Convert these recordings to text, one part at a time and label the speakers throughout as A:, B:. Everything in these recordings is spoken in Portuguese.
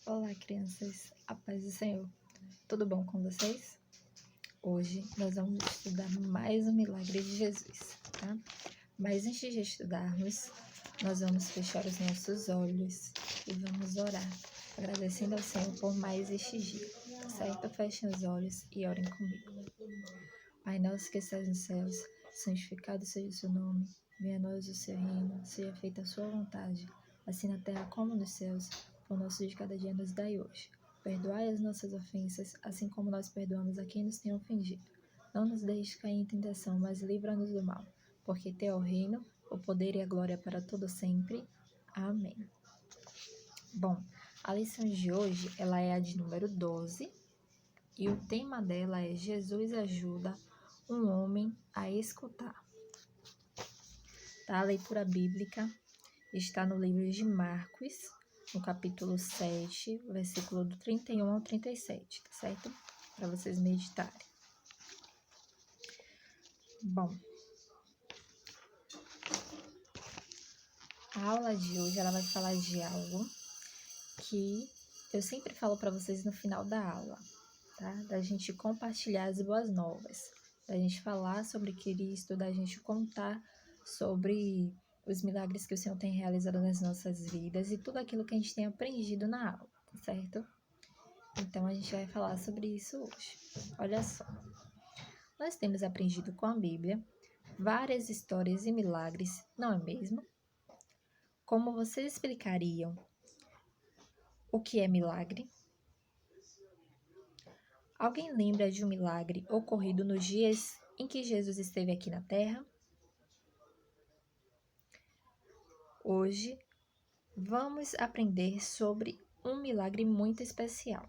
A: Olá, crianças, a paz do Senhor. Tudo bom com vocês? Hoje nós vamos estudar mais um milagre de Jesus, tá? Mas antes de estudarmos, nós vamos fechar os nossos olhos e vamos orar, agradecendo ao Senhor por mais este dia, tá certo? Fechem os olhos e orem comigo. Pai nosso que estás nos céus, santificado seja o seu nome, venha a nós o seu reino, seja feita a sua vontade, assim na terra como nos céus. O pão nosso de cada dia nos dai hoje. Perdoai as nossas ofensas, assim como nós perdoamos a quem nos tem ofendido. Não nos deixes cair em tentação, mas livra-nos do mal, porque teu é o reino, o poder e a glória para todo sempre. Amém. Bom, a lição de hoje, ela é a de número 12, e o tema dela é Jesus ajuda um homem a escutar. Tá? A leitura bíblica está no livro de Marcos, no capítulo 7, versículo do 31 ao 37, tá certo? Para vocês meditarem. Bom, a aula de hoje ela vai falar de algo que eu sempre falo para vocês no final da aula, tá? Da gente compartilhar as boas novas, da gente falar sobre Cristo, da gente contar sobre os milagres que o Senhor tem realizado nas nossas vidas e tudo aquilo que a gente tem aprendido na aula, tá certo? Então, a gente vai falar sobre isso hoje. Olha só, nós temos aprendido com a Bíblia várias histórias e milagres, não é mesmo? Como vocês explicariam o que é milagre? Alguém lembra de um milagre ocorrido nos dias em que Jesus esteve aqui na Terra? Hoje, vamos aprender sobre um milagre muito especial.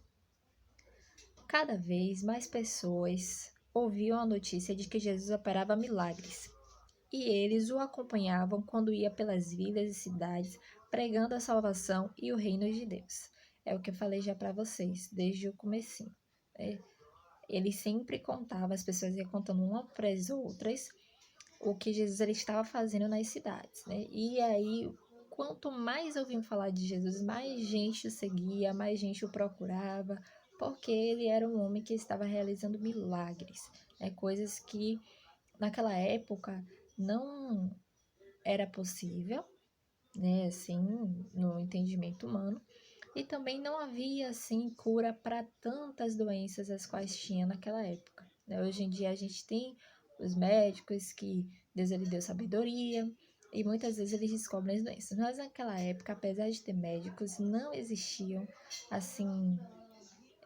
A: Cada vez mais pessoas ouviam a notícia de que Jesus operava milagres, e eles o acompanhavam quando ia pelas vilas e cidades pregando a salvação e o reino de Deus. É o que eu falei já para vocês desde o comecinho, né? Ele sempre contava, as pessoas iam contando uma para as outras o que Jesus ele estava fazendo nas cidades, né? E aí, quanto mais ouviam falar de Jesus, mais gente o seguia, mais gente o procurava, porque ele era um homem que estava realizando milagres, né? Coisas que naquela época não era possível, né? Assim, no entendimento humano. E também não havia, assim, cura para tantas doenças as quais tinha naquela época, né? Hoje em dia a gente tem os médicos que Deus ele deu sabedoria e muitas vezes eles descobrem as doenças. Mas naquela época, apesar de ter médicos, não existiam, assim,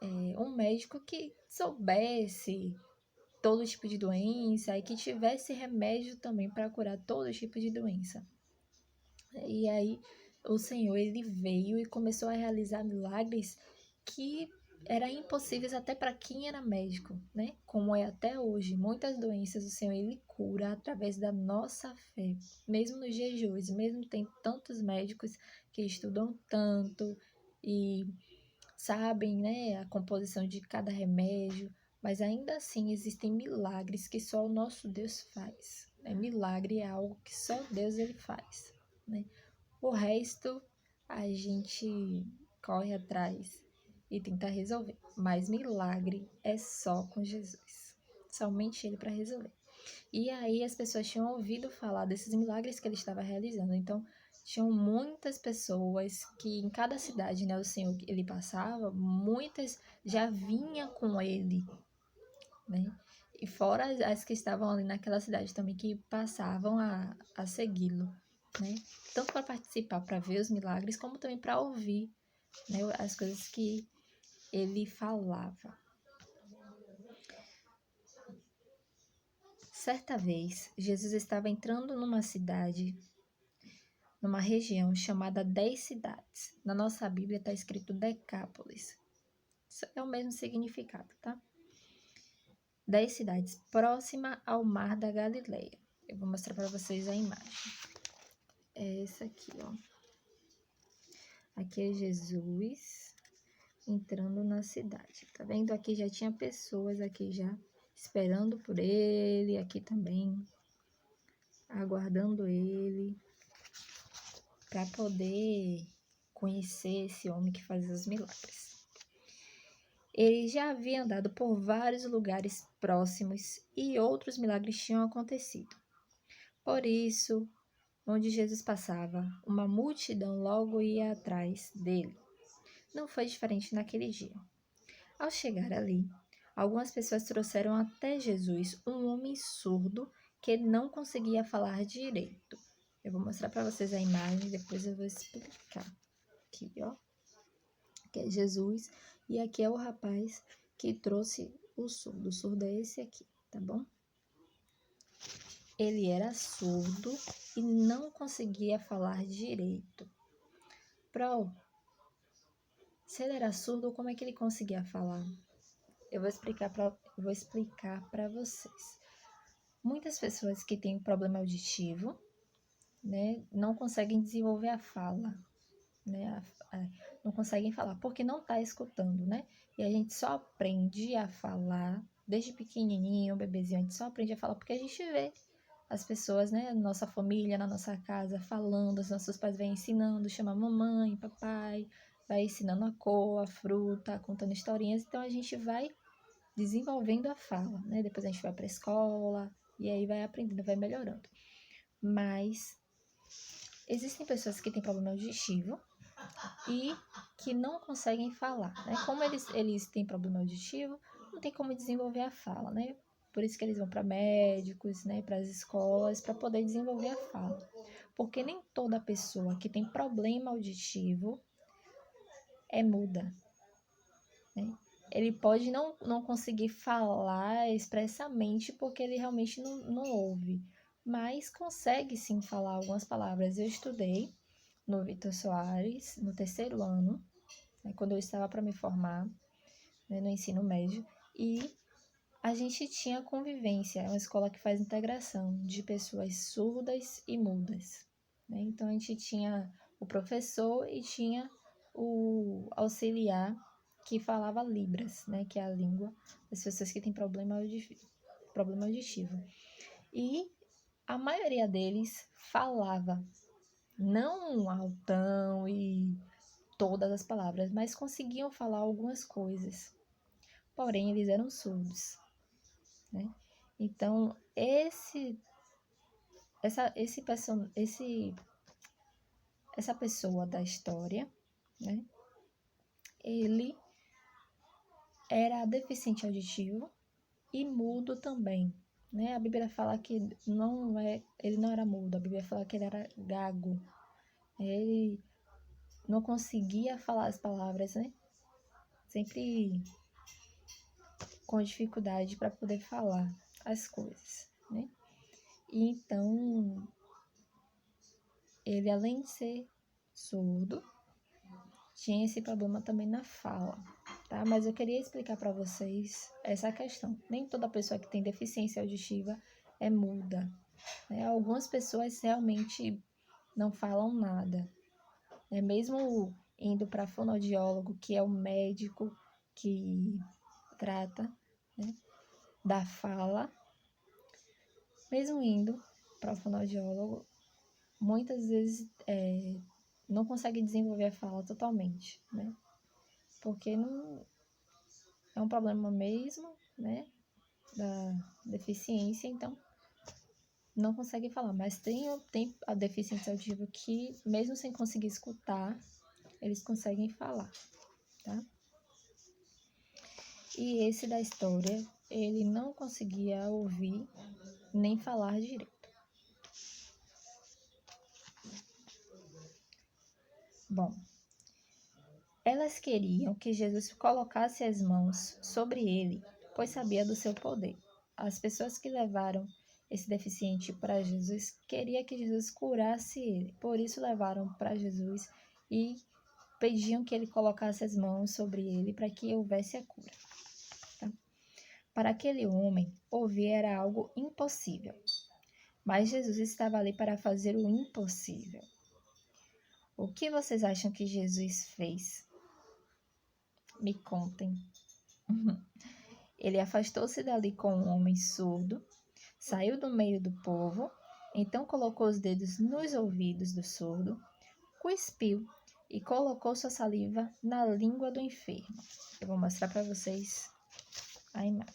A: um médico que soubesse todo tipo de doença e que tivesse remédio também para curar todo tipo de doença. E aí o Senhor ele veio e começou a realizar milagres que eram impossíveis até para quem era médico, né? Como é até hoje. Muitas doenças o Senhor ele cura através da nossa fé. Mesmo nos dias de hoje, mesmo tem tantos médicos que estudam tanto e sabem, né, a composição de cada remédio, mas ainda assim existem milagres que só o nosso Deus faz. Né? Milagre é algo que só Deus ele faz, né? O resto a gente corre atrás e tenta resolver. Mas milagre é só com Jesus. Somente Ele para resolver. E aí as pessoas tinham ouvido falar desses milagres que ele estava realizando. Então, tinham muitas pessoas que em cada cidade, né, o Senhor ele passava, muitas já vinham com ele, né? E fora as que estavam ali naquela cidade também que passavam a segui-lo, né? Tanto para participar, para ver os milagres, como também para ouvir, né, as coisas que ele falava. Certa vez, Jesus estava entrando numa cidade, numa região chamada 10 cidades. Na nossa Bíblia está escrito Decápolis. Isso é o mesmo significado, tá? 10 cidades, próxima ao mar da Galileia. Eu vou mostrar para vocês a imagem. É essa aqui, ó. Aqui é Jesus entrando na cidade. Tá vendo? Aqui já tinha pessoas aqui já esperando por ele, aqui também aguardando ele para poder conhecer esse homem que fazia os milagres. Ele já havia andado por vários lugares próximos e outros milagres tinham acontecido. Por isso, onde Jesus passava, uma multidão logo ia atrás dele. Não foi diferente naquele dia. Ao chegar ali, algumas pessoas trouxeram até Jesus um homem surdo que não conseguia falar direito. Eu vou mostrar para vocês a imagem e depois eu vou explicar. Aqui, ó. Aqui é Jesus e aqui é o rapaz que trouxe o surdo. O surdo é esse aqui, tá bom? Ele era surdo e não conseguia falar direito. Se ele era surdo, como é que ele conseguia falar? Eu vou explicar para vocês. Muitas pessoas que têm problema auditivo, né, não conseguem desenvolver a fala, né, não conseguem falar, porque não está escutando, né? E a gente só aprende a falar, desde pequenininho, bebezinho, a gente só aprende a falar porque a gente vê as pessoas, né, na nossa família, na nossa casa, falando, os nossos pais vêm ensinando, chama mamãe, papai, vai ensinando a cor, a fruta, contando historinhas, então a gente vai desenvolvendo a fala, né? Depois a gente vai para a escola e aí vai aprendendo, vai melhorando. Mas existem pessoas que têm problema auditivo e que não conseguem falar, né? Como eles têm problema auditivo, não tem como desenvolver a fala, né? Por isso que eles vão para médicos, né? Para as escolas, para poder desenvolver a fala. Porque nem toda pessoa que tem problema auditivo é muda, né? Ele pode não conseguir falar expressamente porque ele realmente não ouve, mas consegue sim falar algumas palavras. Eu estudei no Vitor Soares, no 3º ano, né, quando eu estava para me formar, né, no ensino médio, e a gente tinha convivência, é uma escola que faz integração de pessoas surdas e mudas, né? Então a gente tinha o professor e tinha o auxiliar que falava Libras, né, que é a língua das pessoas que têm problema auditivo. E a maioria deles falava, não altão e todas as palavras, mas conseguiam falar algumas coisas. Porém, eles eram surdos, né? Então, essa pessoa da história, né? Ele era deficiente auditivo e mudo também, né? A Bíblia fala que ele não era mudo, a Bíblia fala que ele era gago. Ele não conseguia falar as palavras, né? Sempre com dificuldade para poder falar as coisas, né? E então, ele além de ser surdo, tinha esse problema também na fala, tá? Mas eu queria explicar para vocês essa questão. Nem toda pessoa que tem deficiência auditiva é muda, né? Algumas pessoas realmente não falam nada, né? Mesmo indo para fonoaudiólogo, que é o médico que trata, né, da fala, mesmo indo para o fonoaudiólogo, muitas vezes não consegue desenvolver a fala totalmente, né? Porque não é um problema mesmo, né, da deficiência, então não consegue falar. Mas tem a deficiência auditiva que, mesmo sem conseguir escutar, eles conseguem falar, tá? E esse da história, ele não conseguia ouvir nem falar direito. Bom, elas queriam que Jesus colocasse as mãos sobre ele, pois sabia do seu poder. As pessoas que levaram esse deficiente para Jesus queriam que Jesus curasse ele. Por isso levaram para Jesus e pediam que ele colocasse as mãos sobre ele para que houvesse a cura. Tá? Para aquele homem, ouvir era algo impossível. Mas Jesus estava ali para fazer o impossível. O que vocês acham que Jesus fez? Me contem. Ele afastou-se dali com um homem surdo, saiu do meio do povo, então colocou os dedos nos ouvidos do surdo, cuspiu e colocou sua saliva na língua do enfermo. Eu vou mostrar para vocês a imagem.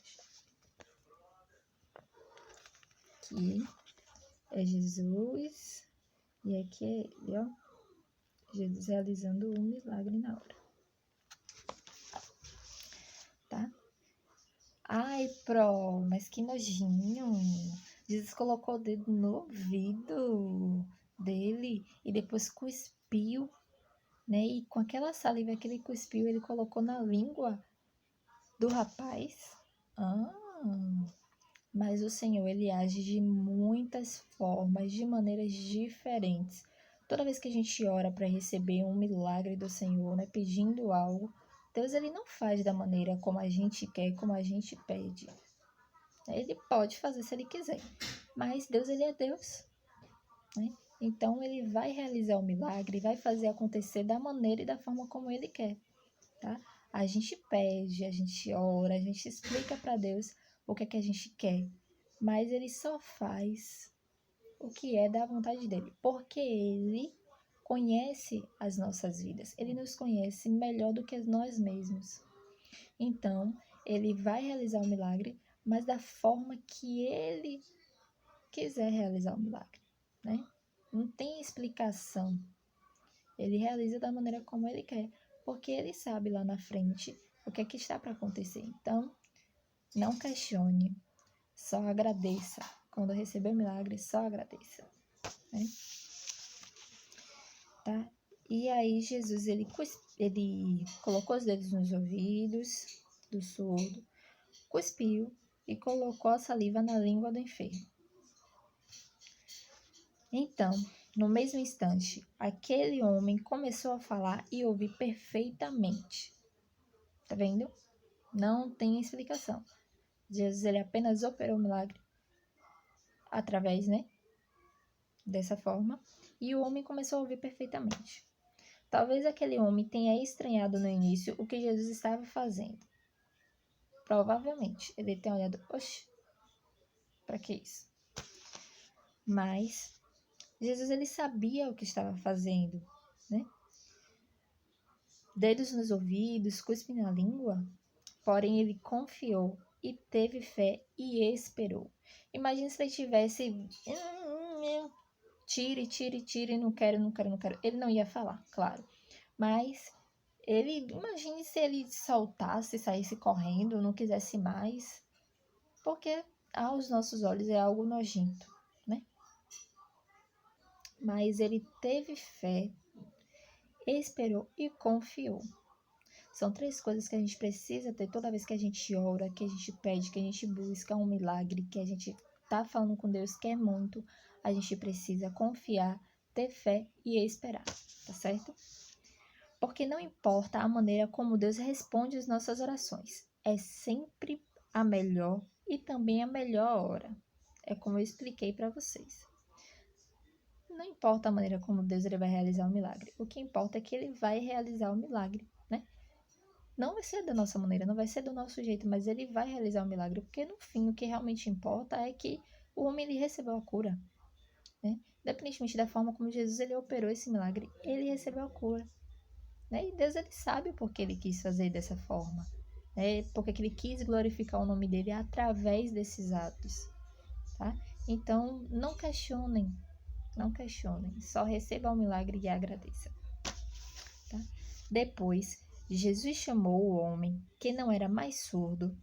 A: Aqui é Jesus e aqui é ele, ó. Jesus realizando um milagre na hora. Tá? Ai, mas que nojinho. Jesus colocou o dedo no ouvido dele e depois cuspiu, né? E com aquela saliva que ele cuspiu, ele colocou na língua do rapaz. Mas o Senhor, ele age de muitas formas, de maneiras diferentes. Toda vez que a gente ora para receber um milagre do Senhor, né, pedindo algo, Deus ele não faz da maneira como a gente quer, como a gente pede. Ele pode fazer se ele quiser, mas Deus ele é Deus, né? Então ele vai realizar o milagre, vai fazer acontecer da maneira e da forma como ele quer, tá? A gente pede, a gente ora, a gente explica para Deus o que é que a gente quer, mas ele só faz o que é da vontade dele, porque ele conhece as nossas vidas, ele nos conhece melhor do que nós mesmos. Então, ele vai realizar o milagre, mas da forma que ele quiser realizar o milagre, né? Não tem explicação. Ele realiza da maneira como ele quer, porque ele sabe lá na frente o que é que está para acontecer. Então, não questione, só agradeça. Quando receber o milagre, só agradeça, né? Tá? E aí Jesus, ele colocou os dedos nos ouvidos do surdo, cuspiu e colocou a saliva na língua do enfermo. Então, no mesmo instante, aquele homem começou a falar e ouvir perfeitamente. Tá vendo? Não tem explicação. Jesus, ele apenas operou o milagre através, né? Dessa forma. E o homem começou a ouvir perfeitamente. Talvez aquele homem tenha estranhado no início o que Jesus estava fazendo. Provavelmente. Ele tenha olhado, oxe, para que isso? Mas Jesus, ele sabia o que estava fazendo, né? Dedos nos ouvidos, cuspe na língua. Porém, ele confiou e teve fé e esperou. Imagina se ele tivesse... Tire, não quero. Ele não ia falar, claro. Mas imagine se ele soltasse, saísse correndo, não quisesse mais. Porque aos nossos olhos é algo nojento, né? Mas ele teve fé, esperou e confiou. São 3 coisas que a gente precisa ter toda vez que a gente ora, que a gente pede, que a gente busca um milagre, que a gente tá falando com Deus, quer muito. A gente precisa confiar, ter fé e esperar, tá certo? Porque não importa a maneira como Deus responde as nossas orações, é sempre a melhor e também a melhor hora. É como eu expliquei para vocês. Não importa a maneira como Deus ele vai realizar o milagre. O que importa é que ele vai realizar o milagre, né? Não vai ser da nossa maneira, não vai ser do nosso jeito, mas ele vai realizar o milagre. Porque no fim, o que realmente importa é que o homem ele recebeu a cura, né? Independentemente da forma como Jesus ele operou esse milagre, ele recebeu a cura, né? E Deus ele sabe por que ele quis fazer dessa forma, né? Porque ele quis glorificar o nome dele através desses atos, tá? Então, não questionem, só receba o milagre e agradeça, tá? Depois, Jesus chamou o homem, que não era mais surdo,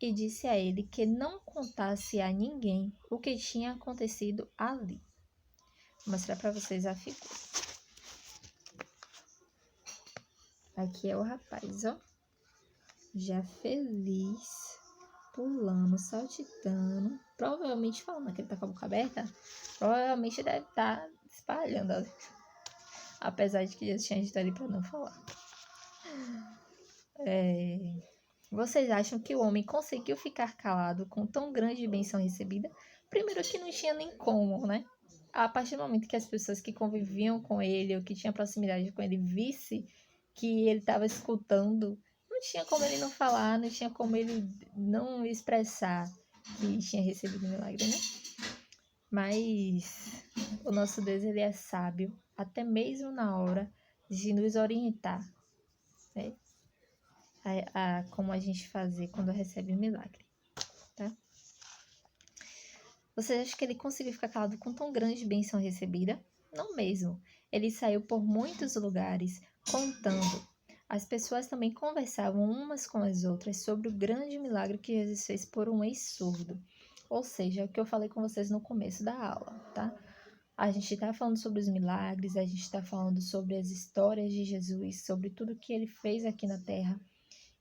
A: e disse a ele que não contasse a ninguém o que tinha acontecido ali. Vou mostrar para vocês a figura. Aqui é o rapaz, ó. Já feliz, pulando, saltitando. Provavelmente falando que ele tá com a boca aberta. Provavelmente deve estar espalhando ali. Apesar de que Jesus tinha dito ali para não falar. Vocês acham que o homem conseguiu ficar calado com tão grande bênção recebida? Primeiro que não tinha nem como, né? A partir do momento que as pessoas que conviviam com ele ou que tinham proximidade com ele visse que ele estava escutando, não tinha como ele não falar, não tinha como ele não expressar que tinha recebido o milagre, né? Mas o nosso Deus, ele é sábio, até mesmo na hora de nos orientar, né? A como a gente fazer quando recebe um milagre, tá? Você acha que ele conseguiu ficar calado com tão grande bênção recebida? Não mesmo. Ele saiu por muitos lugares contando. As pessoas também conversavam umas com as outras sobre o grande milagre que Jesus fez por um ex-surdo. Ou seja, o que eu falei com vocês no começo da aula, tá? A gente está falando sobre os milagres, a gente está falando sobre as histórias de Jesus, sobre tudo que ele fez aqui na terra.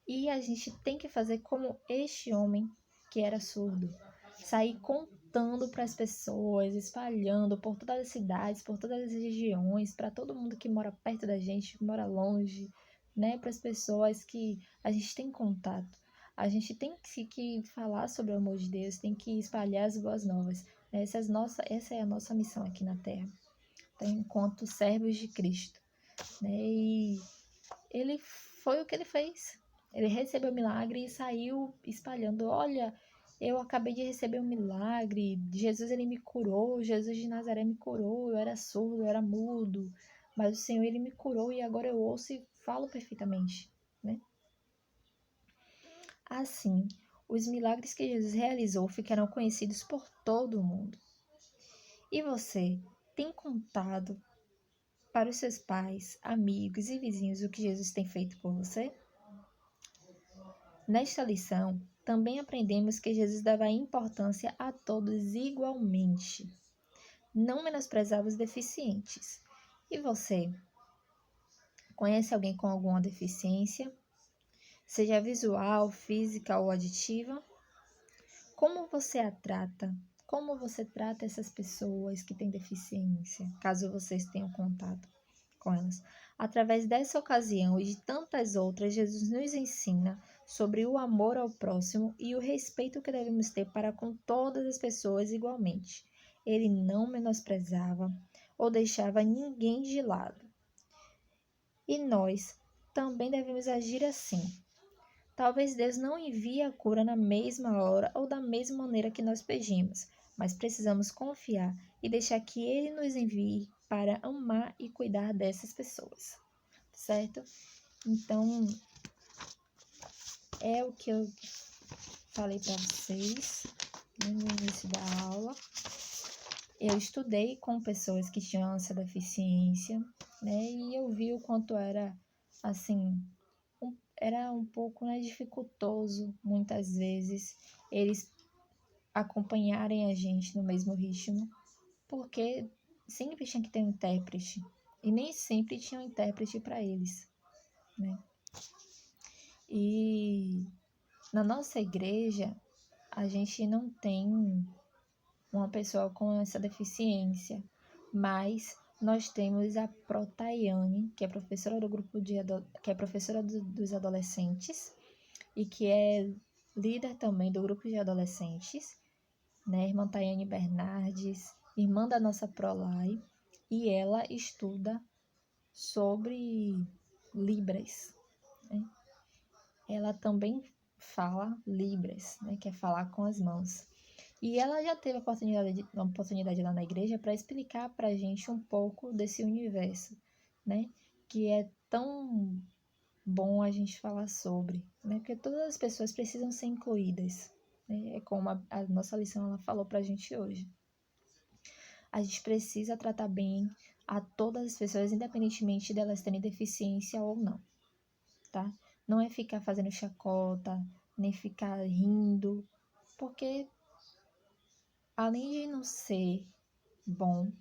A: E a gente tem que fazer como este homem que era surdo, sair contando para as pessoas, espalhando por todas as cidades, por todas as regiões, para todo mundo que mora perto da gente, que mora longe, né? Para as pessoas que a gente tem contato. A gente tem que falar sobre o amor de Deus, tem que espalhar as boas novas. Essa é a nossa missão aqui na Terra, tá? Enquanto servos de Cristo, né? E ele foi o que ele fez. Ele recebeu o milagre e saiu espalhando. Olha, eu acabei de receber um milagre. Jesus, ele me curou. Jesus de Nazaré me curou. Eu era surdo, eu era mudo. Mas o Senhor, ele me curou e agora eu ouço e falo perfeitamente, né? Assim, os milagres que Jesus realizou ficaram conhecidos por todo o mundo. E você tem contado para os seus pais, amigos e vizinhos o que Jesus tem feito por você? Nesta lição, também aprendemos que Jesus dava importância a todos igualmente. Não menosprezava os deficientes. E você? Conhece alguém com alguma deficiência? Seja visual, física ou auditiva? Como você a trata? Como você trata essas pessoas que têm deficiência, caso vocês tenham contato com elas? Através dessa ocasião e de tantas outras, Jesus nos ensina sobre o amor ao próximo e o respeito que devemos ter para com todas as pessoas igualmente. Ele não menosprezava ou deixava ninguém de lado. E nós também devemos agir assim. Talvez Deus não envie a cura na mesma hora ou da mesma maneira que nós pedimos, mas precisamos confiar e deixar que Ele nos envie para amar e cuidar dessas pessoas, certo? Então, é o que eu falei para vocês, né, no início da aula. Eu estudei com pessoas que tinham essa deficiência, né, e eu vi o quanto era, assim, era um pouco, né, dificultoso, muitas vezes, eles acompanharem a gente no mesmo ritmo, porque sempre tinha que ter um intérprete, e nem sempre tinha um intérprete para eles, né? E na nossa igreja, a gente não tem uma pessoa com essa deficiência, mas nós temos a Protaiane, que é professora do grupo que é professora dos adolescentes e que é líder também do grupo de adolescentes, né? Irmã Tayane Bernardes, irmã da nossa Prolai, e ela estuda sobre Libras, né? Ela também fala Libras, né? Que é falar com as mãos. E ela já teve a oportunidade lá na igreja para explicar para a gente um pouco desse universo, né? Que é tão bom a gente falar sobre, né? Porque todas as pessoas precisam ser incluídas, né? É como a nossa lição ela falou para a gente hoje. A gente precisa tratar bem a todas as pessoas, independentemente delas terem deficiência ou não, tá? Não é ficar fazendo chacota, nem ficar rindo, porque além de não ser bom,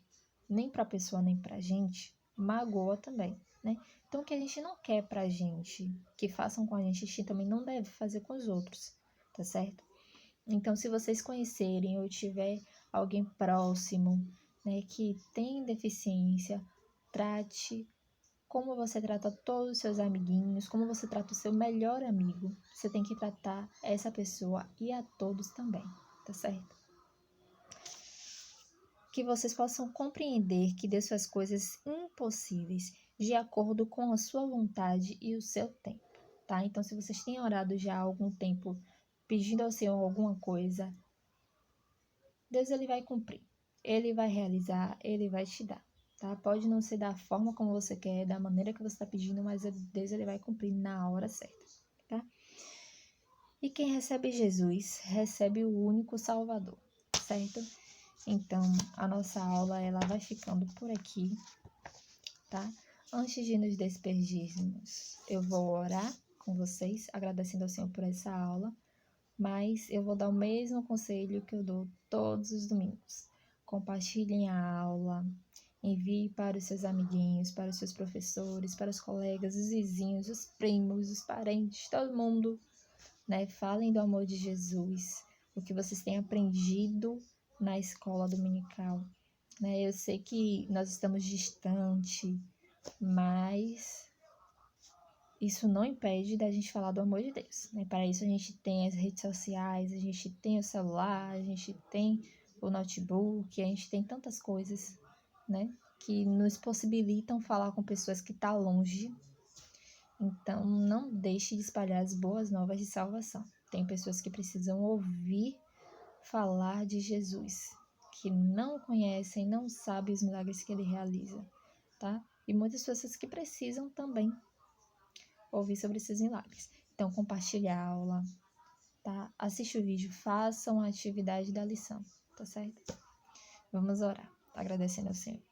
A: nem para a pessoa, nem para a gente, magoa também, né? Então, o que a gente não quer pra gente, que façam com a gente também não deve fazer com os outros, tá certo? Então, se vocês conhecerem ou tiver alguém próximo, né, que tem deficiência, trate como você trata todos os seus amiguinhos, como você trata o seu melhor amigo. Você tem que tratar essa pessoa e a todos também, tá certo? Que vocês possam compreender que Deus faz coisas impossíveis de acordo com a sua vontade e o seu tempo, tá? Então, se vocês têm orado já há algum tempo pedindo ao Senhor alguma coisa, Deus ele vai cumprir, ele vai realizar, ele vai te dar, tá? Pode não ser da forma como você quer, da maneira que você está pedindo, mas Deus ele vai cumprir na hora certa, tá? E quem recebe Jesus, recebe o único Salvador, certo? Então, a nossa aula, ela vai ficando por aqui, tá? Antes de nos despedirmos, eu vou orar com vocês, agradecendo ao Senhor por essa aula, mas eu vou dar o mesmo conselho que eu dou todos os domingos. Compartilhem a aula, envie para os seus amiguinhos, para os seus professores, para os colegas, os vizinhos, os primos, os parentes, todo mundo, né? Falem do amor de Jesus, o que vocês têm aprendido na escola dominical, né? Eu sei que nós estamos distante, mas isso não impede da gente falar do amor de Deus, né? Para isso a gente tem as redes sociais, a gente tem o celular, a gente tem o notebook, a gente tem tantas coisas, né? Que nos possibilitam falar com pessoas que estão longe. Então, não deixe de espalhar as boas novas de salvação. Tem pessoas que precisam ouvir falar de Jesus, que não conhecem, não sabem os milagres que ele realiza, tá? E muitas pessoas que precisam também ouvir sobre esses milagres. Então, compartilhe a aula, tá? Assiste o vídeo, façam a atividade da lição, tá certo? Vamos orar, agradecendo ao Senhor.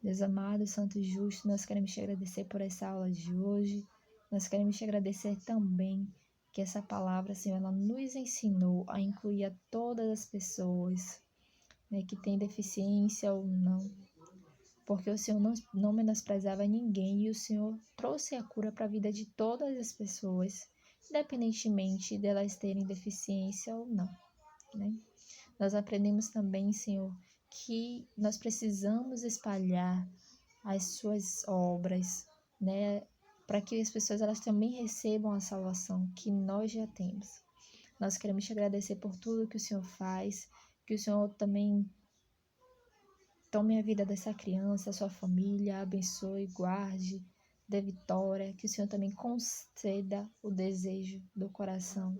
A: Deus amado, santo e justo, nós queremos te agradecer por essa aula de hoje. Nós queremos te agradecer também que essa palavra, Senhor, ela nos ensinou a incluir a todas as pessoas, né, que têm deficiência ou não, porque o Senhor não menosprezava ninguém e o Senhor trouxe a cura para a vida de todas as pessoas, independentemente delas terem deficiência ou não, né? Nós aprendemos também, Senhor, que nós precisamos espalhar as suas obras, né, para que as pessoas elas também recebam a salvação que nós já temos. Nós queremos te agradecer por tudo que o Senhor faz, que o Senhor também tome a vida dessa criança, a sua família, abençoe, guarde, dê vitória, que o Senhor também conceda o desejo do coração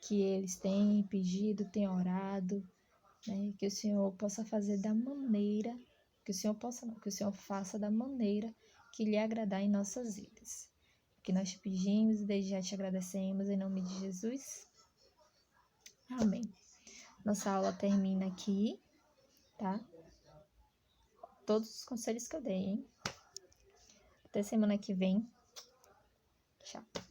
A: que eles têm pedido, têm orado, né? Que o Senhor possa fazer da maneira, que o Senhor possa não, que o Senhor faça da maneira que lhe agradar em nossas vidas. Que nós te pedimos e desde já te agradecemos em nome de Jesus. Amém. Nossa aula termina aqui, tá? Todos os conselhos que eu dei, hein? Até semana que vem. Tchau.